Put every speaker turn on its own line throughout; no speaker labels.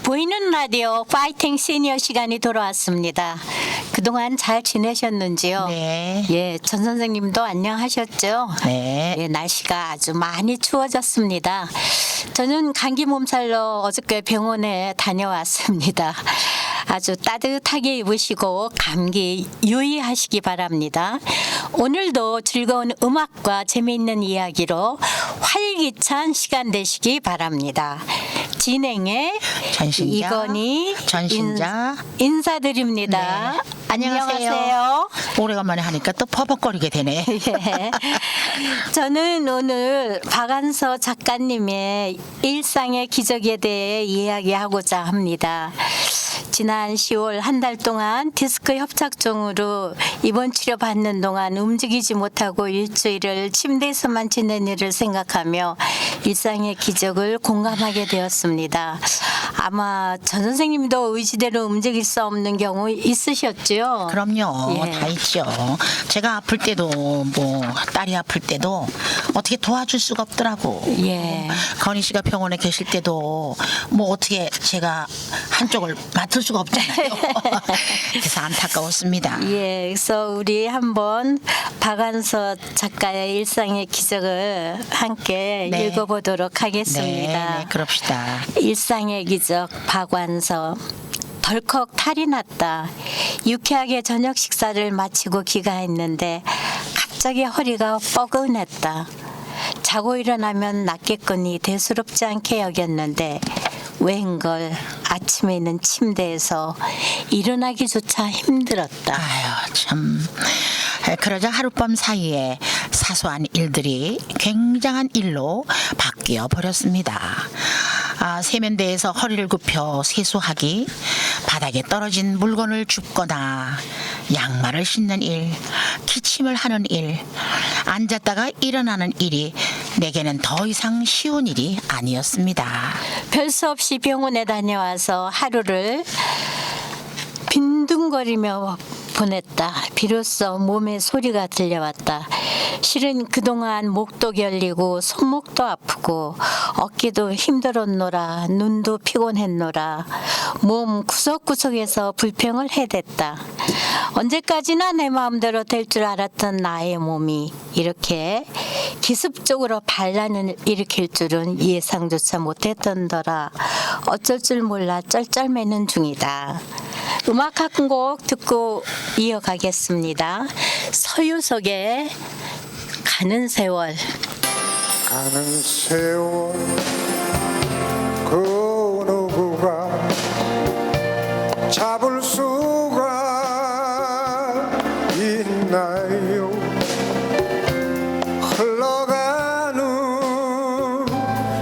보이는 라디오 파이팅 시니어 시간이 돌아왔습니다. 그동안 잘 지내셨는지요?
네.
예, 전 선생님도 안녕하셨죠?
네.
예, 날씨가 아주 많이 추워졌습니다. 저는 감기 몸살로 어저께 병원에 다녀왔습니다. 아주 따뜻하게 입으시고 감기 유의하시기 바랍니다. 오늘도 즐거운 음악과 재미있는 이야기로 활기찬 시간 되시기 바랍니다. 진행의
전신자,
이건희
전신자.
인사드립니다.
네. 안녕하세요. 오래간만에 하니까 또 버벅거리게 되네.
예. 저는 오늘 박안서 작가님의 일상의 기적에 대해 이야기하고자 합니다. 지난 10월 한 달 동안 디스크 협착증으로 입원 치료 받는 동안 움직이지 못하고 일주일을 침대에서만 지낸 일을 생각하며 일상의 기적을 공감하게 되었습니다. 아마 전 선생님도 의지대로 움직일 수 없는 경우 있으셨죠?
그럼요.
예.
다 있죠. 제가 아플 때도 뭐 딸이 아플 때도 어떻게 도와줄 수가 없더라고.
예.
건희 씨가 병원에 계실 때도 뭐 어떻게 제가 한쪽을 맡을 수가 없잖아요. 그래서 안타까웠습니다.
예, 그래서 우리 한번 박안서 작가의 일상의 기적을 함께
네.
읽어보도록 하겠습니다.
네, 그럽시다.
일상의 기적 박완서. 덜컥 탈이 났다. 유쾌하게 저녁 식사를 마치고 귀가했는데 갑자기 허리가 뻐근했다. 자고 일어나면 낫겠거니 대수롭지 않게 여겼는데 웬걸 아침에는 침대에서 일어나기조차 힘들었다.
아유 참. 그러자 하룻밤 사이에 사소한 일들이 굉장한 일로 바뀌어 버렸습니다. 세면대에서 허리를 굽혀 세수하기, 바닥에 떨어진 물건을 줍거나 양말을 신는 일, 기침을 하는 일, 앉았다가 일어나는 일이 내게는 더 이상 쉬운 일이 아니었습니다.
별 수 없이 병원에 다녀와서 하루를 빈둥거리며 보냈다. 비로소 몸에 소리가 들려왔다. 실은 그동안 목도 결리고 손목도 아프고 어깨도 힘들었노라. 눈도 피곤했노라. 몸 구석구석에서 불평을 해댔다. 언제까지나 내 마음대로 될 줄 알았던 나의 몸이 이렇게 기습적으로 반란을 일으킬 줄은 예상조차 못했던더라. 어쩔 줄 몰라 쩔쩔매는 중이다. 음악 한 곡 듣고 이어가겠습니다. 서유석의 가는 세월.
가는 세월 그 누구가 잡을 수가 있나요? 흘러가는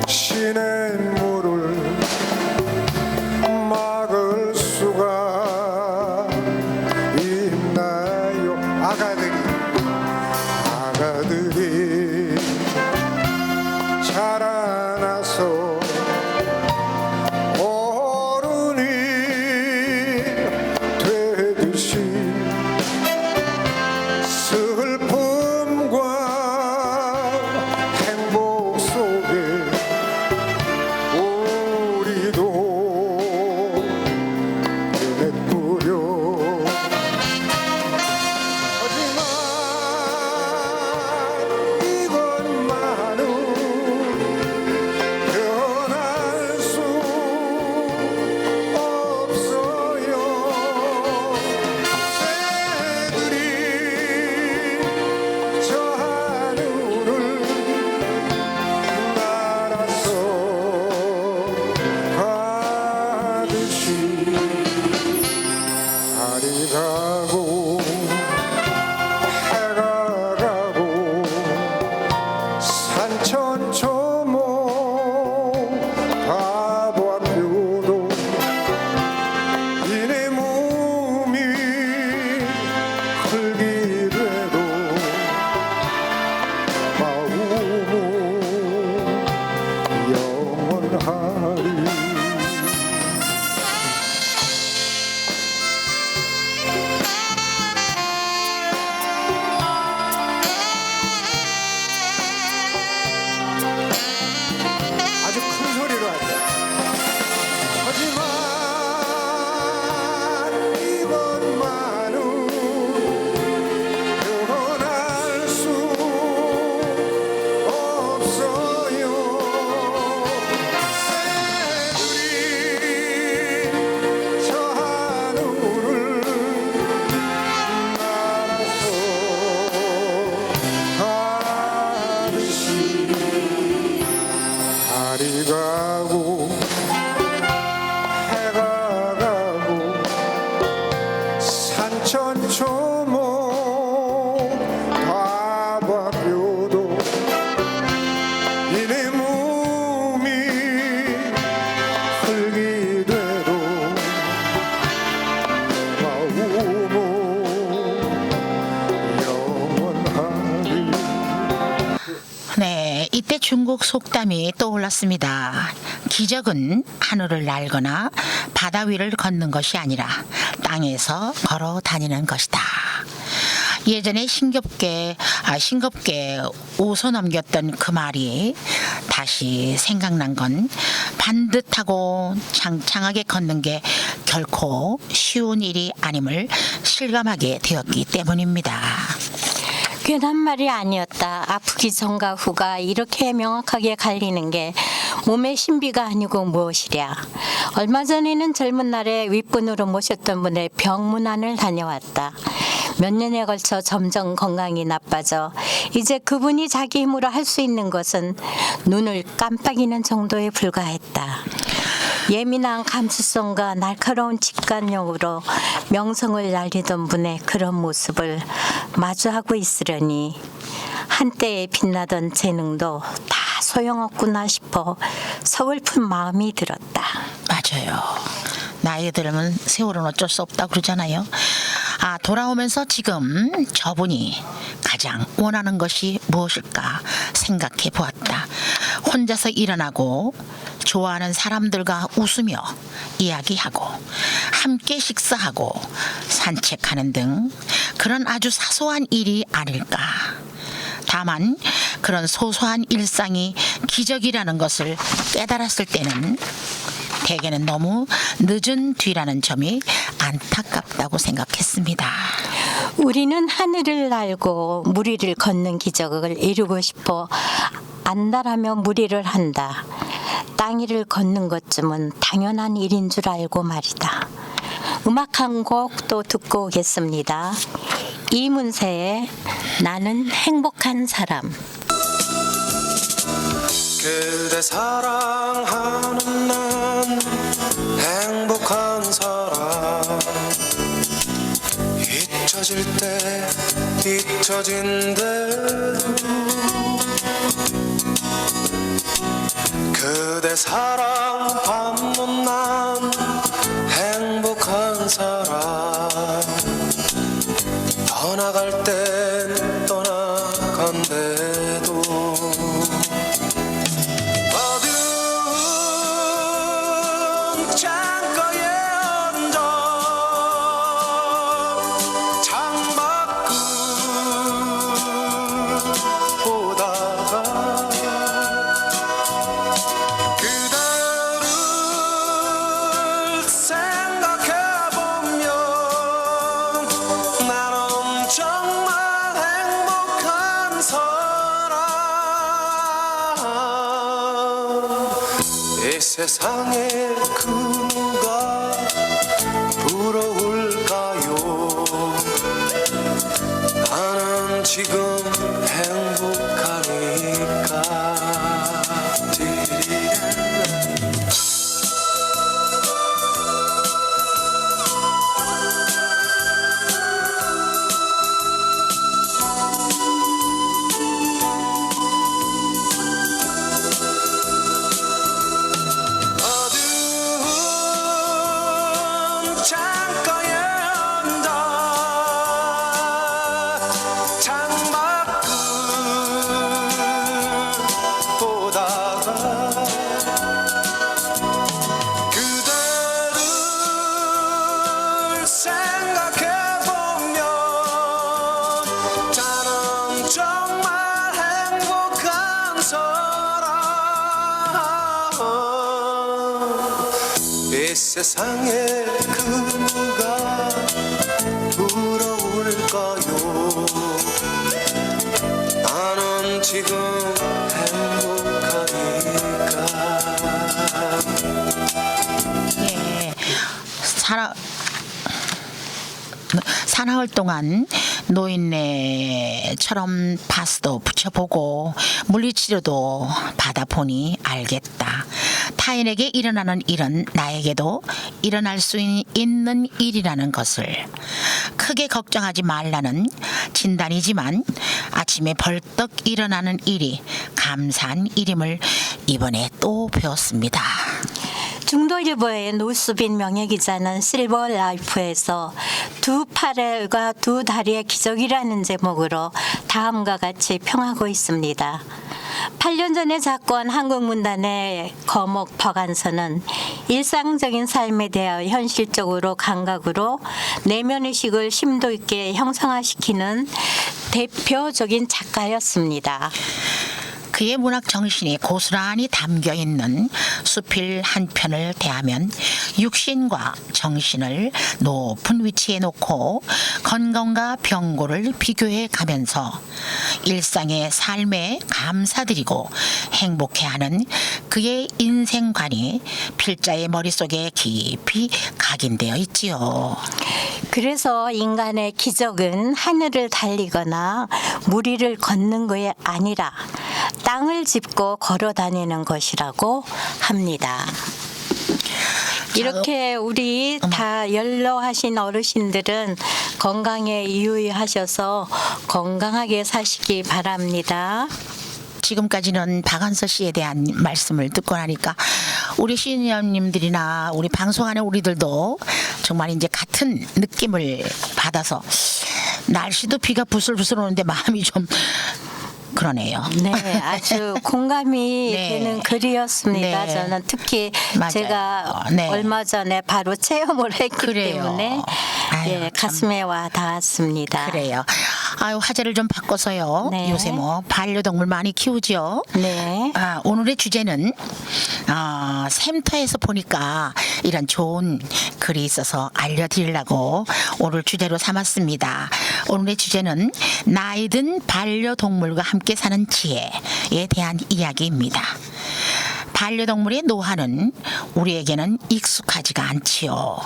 시냇물을 막을 수가 있나요? 아가들이 자라나서 달이 가고 해가 가고 산천초목 다 바뀌어도 이내 몸이 흙이 돼도 내 마음은 영원하리.
네, 이때 중국 속담이 떠올랐습니다. 기적은 하늘을 날거나 바다 위를 걷는 것이 아니라 땅에서 걸어 다니는 것이다. 예전에 싱겁게 웃어넘겼던 그 말이 다시 생각난 건 반듯하고 장창하게 걷는 게 결코 쉬운 일이 아님을 실감하게 되었기 때문입니다.
괜한 말이 아니었다. 아프기 전과 후가 이렇게 명확하게 갈리는 게 몸의 신비가 아니고 무엇이랴. 얼마 전에는 젊은 날에 윗분으로 모셨던 분의 병문안을 다녀왔다. 몇 년에 걸쳐 점점 건강이 나빠져 이제 그분이 자기 힘으로 할 수 있는 것은 눈을 깜빡이는 정도에 불과했다. 예민한 감수성과 날카로운 직관력으로 명성을 날리던 분의 그런 모습을 마주하고 있으려니 한때에 빛나던 재능도 다 소용없구나 싶어 서글픈 마음이 들었다.
맞아요. 나이 들면 세월은 어쩔 수 없다고 그러잖아요. 돌아오면서 지금 저분이 가장 원하는 것이 무엇일까 생각해 보았다. 혼자서 일어나고 좋아하는 사람들과 웃으며 이야기하고 함께 식사하고 산책하는 등 그런 아주 사소한 일이 아닐까. 다만 그런 소소한 일상이 기적이라는 것을 깨달았을 때는 대개는 너무 늦은 뒤라는 점이 안타깝다고 생각했습니다.
우리는 하늘을 날고 물 위를 걷는 기적을 이루고 싶어 안달하며 무리를 한다. 땅 위를 걷는 것쯤은 당연한 일인 줄 알고 말이다. 음악 한 곡 또 듣고 오겠습니다. 이문세의 나는 행복한 사람.
그대 사랑하는 난 행복한 사람 잊혀질 때 잊혀진대도 그대 사랑 받는 난 행복한 사람 떠나갈 땐 떠나간대도 어두운 창가에 앉아 창밖을 보다가 그대를 생각해보면 나는 정말 행복한 사람 이 세상에 그 누가 부러울까요 나는 지금 행복하니까 어두운 창가에 앉아 창밖을 보다가 그대를 생각해보면 나는 정말 행복한 사람 이 세상에 그 누가 부러울까요 나는 지금 행복하니까
예, 사나흘 동안 노인네처럼 파스도 붙여보고 물리치료도 받아보니 알겠다. 타인에게 일어나는 일은 나에게도 일어날 수 있는 일이라는 것을. 크게 걱정하지 말라는 진단이지만 아침에 벌떡 일어나는 일이 감사한 일임을 이번에 또 배웠습니다.
중도일보의 노수빈 명예기자는 실버라이프에서 두 팔과 두 다리의 기적이라는 제목으로 다음과 같이 평하고 있습니다. 8년 전에 작고한 한국문단의 거목 박안서는 일상적인 삶에 대하여 현실적으로 감각으로 내면의식을 심도 있게 형상화시키는 대표적인 작가였습니다.
그의 문학 정신이 고스란히 담겨 있는 수필 한 편을 대하면 육신과 정신을 높은 위치에 놓고 건강과 병고를 비교해 가면서 일상의 삶에 감사드리고 행복해하는 그의 인생관이 필자의 머릿속에 깊이 각인되어 있지요.
그래서 인간의 기적은 하늘을 달리거나 물 위를 걷는 것이 아니라 땅을 짚고 걸어 다니는 것이라고 합니다. 이렇게 우리 다 연로하신 어르신들은 건강에 유의하셔서 건강하게 사시기 바랍니다.
지금까지는 박안서 씨에 대한 말씀을 듣고 나니까 우리 시니어님들이나 우리 방송하는 우리들도 정말 이제 같은 느낌을 받아서 날씨도 비가 부슬부슬 오는데 마음이 좀 그러네요.
네, 아주 공감이
네.
되는 글이었습니다.
네.
저는 특히
맞아요.
제가
네.
얼마 전에 바로 체험을 했기
그래요.
때문에
아유,
예, 가슴에 와 닿았습니다.
그래요. 아유, 화제를 좀 바꿔서요.
네.
요새 뭐 반려동물 많이 키우죠.
네.
오늘의 주제는 샘터에서 보니까 이런 좋은 글이 있어서 알려드리려고 오늘 주제로 삼았습니다. 오늘의 주제는 나이 든 반려동물과 함께 사는 지혜에 대한 이야기입니다. 반려동물의 노화는 우리에게는 익숙하지가 않지요.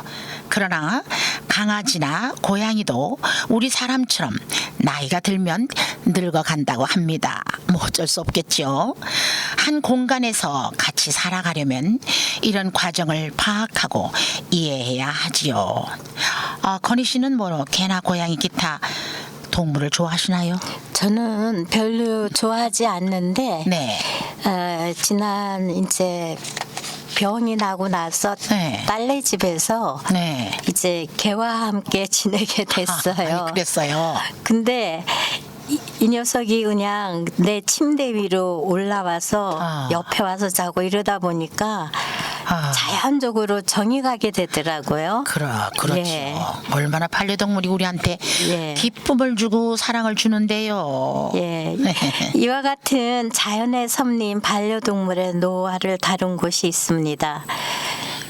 그러나 강아지나 고양이도 우리 사람처럼 나이가 들면 늙어간다고 합니다. 뭐 어쩔 수 없겠죠. 한 공간에서 같이 살아가려면 이런 과정을 파악하고 이해해야 하지요. 건희 씨는 뭐 개나 고양이 기타 동물을 좋아하시나요?
저는 별로 좋아하지 않는데
네.
지난 이제 병이 나고 나서
네.
딸네 집에서
네.
이제 개와 함께 지내게 됐어요.
아니, 그랬어요.
근데 이 녀석이 그냥 내 침대 위로 올라와서 옆에 와서 자고 이러다 보니까 자연적으로 정이 가게 되더라고요.
그렇죠.
예.
얼마나 반려동물이 우리한테
예.
기쁨을 주고 사랑을 주는데요.
예, 이와 같은 자연의 섭리인 반려동물의 노화를 다룬 곳이 있습니다.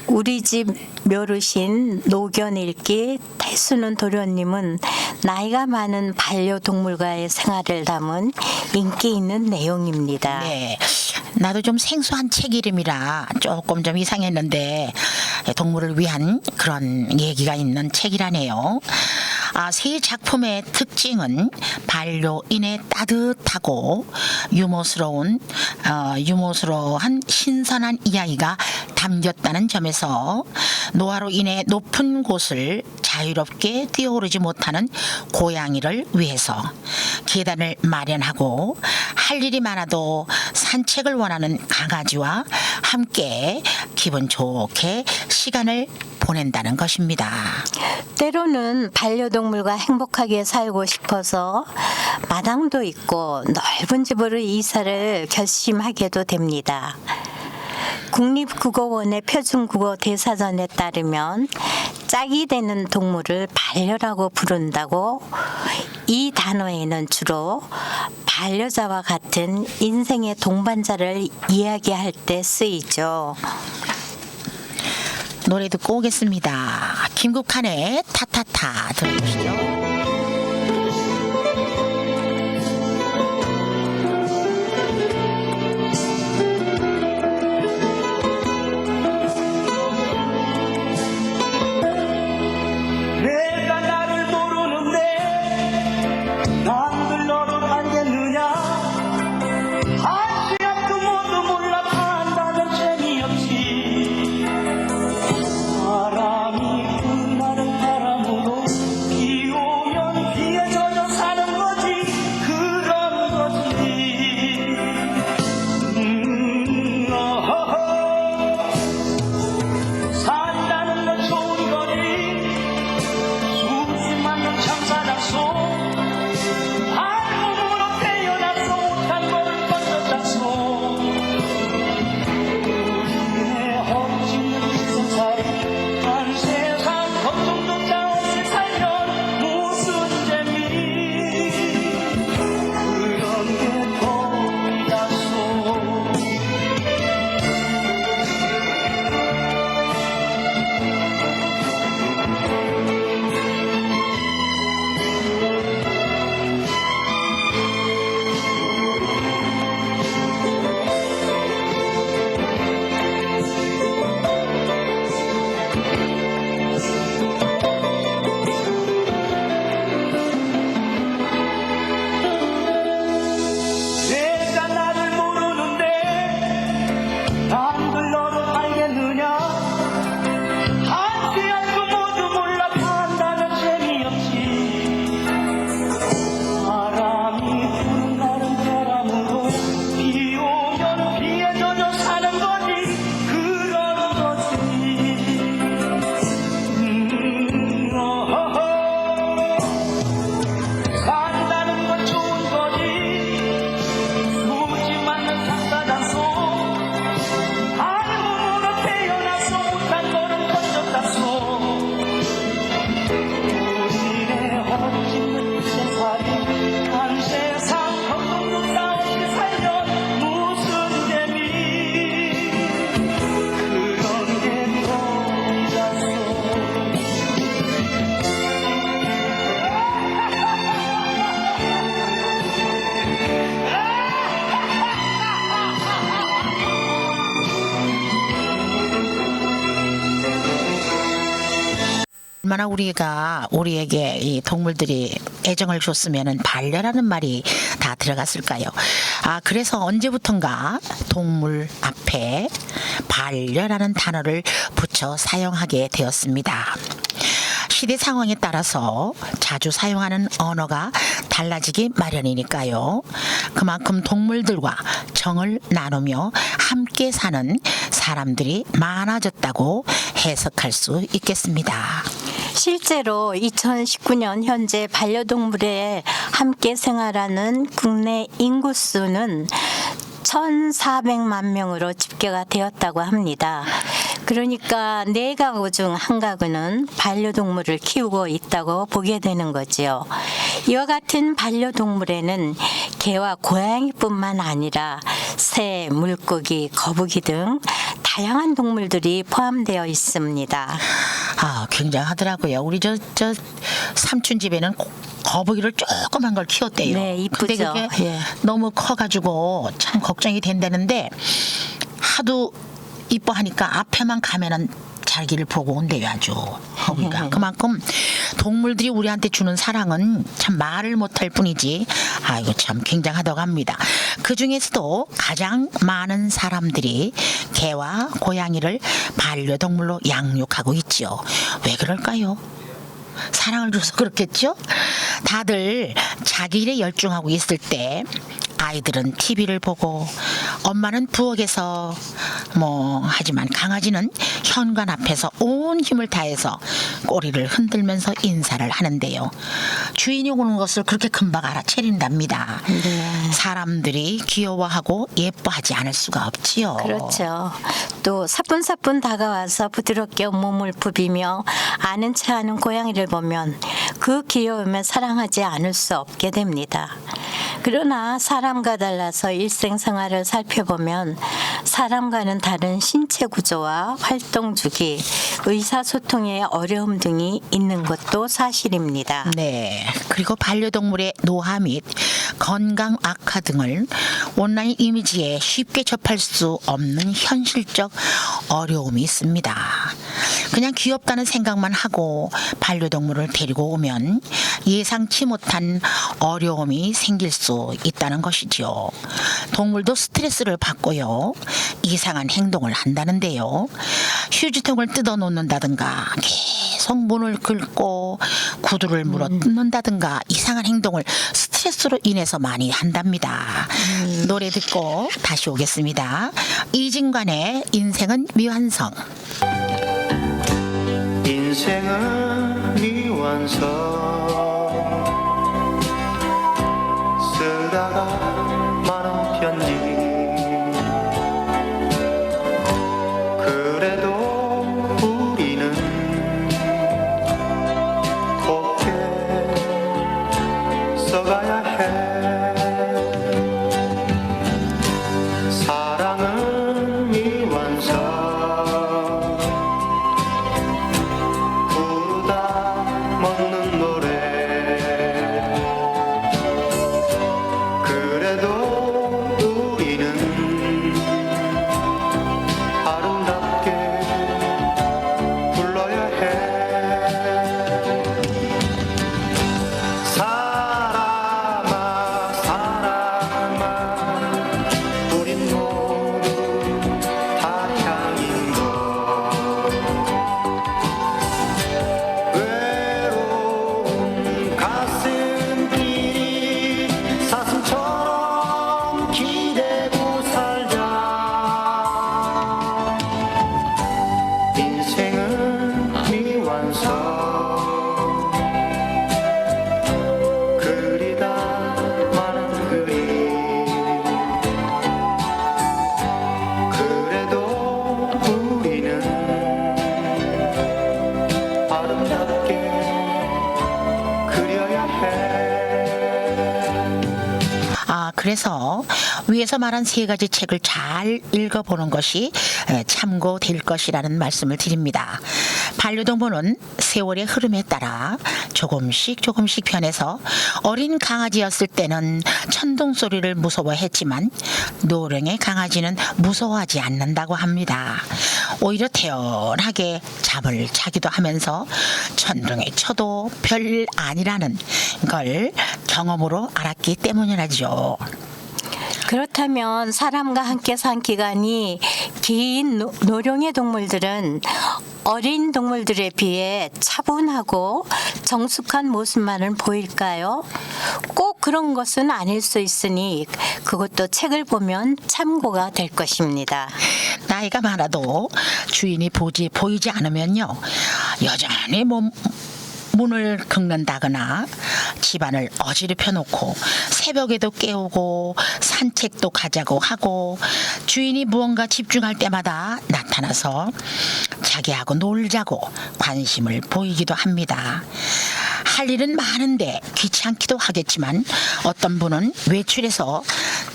우리 집 묘르신 노견일기 태수는 도련님은 나이가 많은 반려동물과의 생활을 담은 인기 있는 내용입니다.
네. 나도 좀 생소한 책 이름이라 조금 좀 이상했는데 동물을 위한 그런 얘기가 있는 책이라네요. 세 작품의 특징은 반려인의 따뜻하고 유머스러운 유머스러운 신선한 이야기가 담겼다는 점에서 노화로 인해 높은 곳을 자유롭게 뛰어오르지 못하는 고양이를 위해서 계단을 마련하고 할 일이 많아도 산책을 원하는 강아지와 함께 기분 좋게 시간을 보낸다는 것입니다.
때로는 반려동물과 행복하게 살고 싶어서 마당도 있고 넓은 집으로 이사를 결심하게도 됩니다. 국립국어원의 표준국어 대사전에 따르면 짝이 되는 동물을 반려라고 부른다고 이 단어에는 주로 반려자와 같은 인생의 동반자를 이야기할 때 쓰이죠.
노래 듣고 오겠습니다. 김국환의 타타타 들어보시죠.
내가 나를 모르는데
얼마나 우리에게 이 동물들이 애정을 줬으면은 반려라는 말이 다 들어갔을까요? 그래서 언제부턴가 동물 앞에 반려라는 단어를 붙여 사용하게 되었습니다. 시대 상황에 따라서 자주 사용하는 언어가 달라지기 마련이니까요. 그만큼 동물들과 정을 나누며 함께 사는 사람들이 많아졌다고 해석할 수 있겠습니다.
실제로 2019년 현재 반려동물에 함께 생활하는 국내 인구수는 1,400만 명으로 집계가 되었다고 합니다. 그러니까 4가구 중 1가구는 반려동물을 키우고 있다고 보게 되는 거지요. 이와 같은 반려동물에는 개와 고양이뿐만 아니라 새, 물고기, 거북이 등 다양한 동물들이 포함되어 있습니다.
굉장하더라고요. 우리 저 삼촌 집에는 거북이를 조그만 걸 키웠대요.
네, 이쁘죠.
근데 그게
예.
너무 커가지고 참 걱정이 된다는데 하도 이뻐하니까 앞에만 가면은 자기를 보고 온대요. 아주 거북이가. 그만큼 동물들이 우리한테 주는 사랑은 참 말을 못할 뿐이지 이거 참 굉장하다고 합니다. 그중에서도 가장 많은 사람들이 개와 고양이를 반려동물로 양육하고 있지요. 왜 그럴까요? 사랑을 줘서 그렇겠죠? 다들 자기 일에 열중하고 있을 때 아이들은 TV를 보고 엄마는 부엌에서 하지만 강아지는 현관 앞에서 온 힘을 다해서 꼬리를 흔들면서 인사를 하는데요. 주인이 오는 것을 그렇게 금방 알아채린답니다.
네.
사람들이 귀여워하고 예뻐하지 않을 수가 없지요.
그렇죠. 또 사뿐사뿐 다가와서 부드럽게 몸을 부비며 아는 체하는 고양이를 보면 그 귀여움에 사랑하지 않을 수 없게 됩니다. 그러나 사람과 달라서 일생생활을 살펴보면 사람과는 다른 신체 구조와 활동 주기, 의사소통의 어려움 등이 있는 것도 사실입니다.
네. 그리고 반려동물의 노화 및 건강 악화 등을 온라인 이미지에 쉽게 접할 수 없는 현실적 어려움이 있습니다. 그냥 귀엽다는 생각만 하고 반려동물을 데리고 오면 예상치 못한 어려움이 생길 수 있다는 것이죠. 동물도 스트레스를 받고요. 이상한 행동을 한다는데요. 휴지통을 뜯어 놓는다든가 계속 문을 긁고 구두를 물어 뜯는다든가 이상한 행동을 스트레스로 인해서 많이 한답니다. 노래 듣고 다시 오겠습니다. 이진관의 인생은 미완성.
인생은 미완성 쓰다가 많은 편지 그래도 우리는 곱게 써가야 해 사랑은 미완성 먹는 노래 그래도 우리는 아름답게 불러야 해 사람아 사람아 우린 모두 다 향인 것 외로운 가슴끼리 사슴처럼 기대고 살자 인생은 미완성 그리다 많은 그림 그래도 우리는 아름답게 그려야 해
그래서 위에서 말한 3가지 책을 잘 읽어보는 것이 참고될 것이라는 말씀을 드립니다. 반려동물은 세월의 흐름에 따라 조금씩 변해서 어린 강아지였을 때는 천둥 소리를 무서워했지만 노령의 강아지는 무서워하지 않는다고 합니다. 오히려 태연하게 잠을 자기도 하면서 천둥에 쳐도 별 아니라는 걸 경험으로 알았기 때문이라죠.
그렇다면 사람과 함께 산 기간이 긴 노령의 동물들은 어린 동물들에 비해 차분하고 정숙한 모습만은 보일까요? 꼭 그런 것은 아닐 수 있으니 그것도 책을 보면 참고가 될 것입니다.
나이가 많아도 주인이 보이지 않으면요, 여전히 문을 긁는다거나 집안을 어지럽혀 놓고 새벽에도 깨우고 산책도 가자고 하고 주인이 무언가 집중할 때마다 나타나서 자기하고 놀자고 관심을 보이기도 합니다. 할 일은 많은데 귀찮기도 하겠지만 어떤 분은 외출해서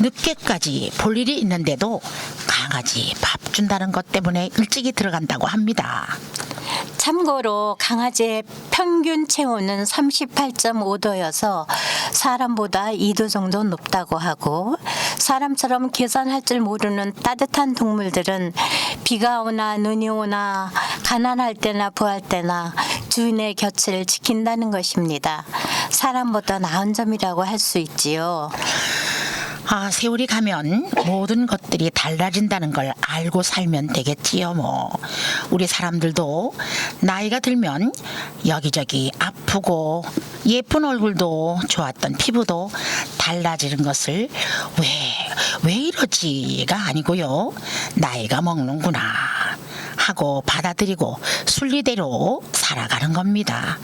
늦게까지 볼 일이 있는데도 강아지 밥 준다는 것 때문에 일찍이 들어간다고 합니다.
참고로 강아지의 평균 체온은 38.5도여서 사람보다 2도 정도 높다고 하고, 사람처럼 계산할 줄 모르는 따뜻한 동물들은 비가 오나 눈이 오나 가난할 때나 부할 때나 주인의 곁을 지킨다는 것입니다. 사람보다 나은 점이라고 할 수 있지요.
세월이 가면 모든 것들이 달라진다는 걸 알고 살면 되겠지요, 뭐. 우리 사람들도 나이가 들면 여기저기 아프고 예쁜 얼굴도 좋았던 피부도 달라지는 것을 왜 이러지가 아니고요. 나이가 먹는구나 하고 받아들이고 순리대로 살아가는 겁니다.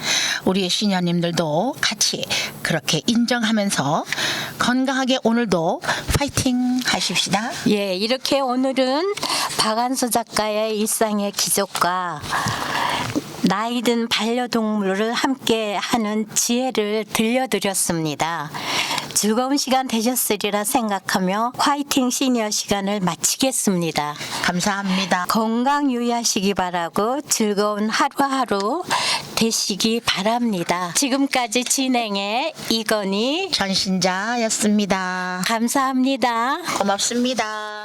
우리 시녀님들도 같이 그렇게 인정하면서 건강하게 오늘도 파이팅 하십시다.
예, 이렇게 오늘은 박안서 작가의 일상의 기적과 나이든 반려동물을 함께 하는 지혜를 들려드렸습니다. 즐거운 시간 되셨으리라 생각하며 화이팅 시니어 시간을 마치겠습니다.
감사합니다.
건강 유의하시기 바라고 즐거운 하루하루 되시기 바랍니다. 지금까지 진행의 이건희
전신자였습니다.
감사합니다.
고맙습니다.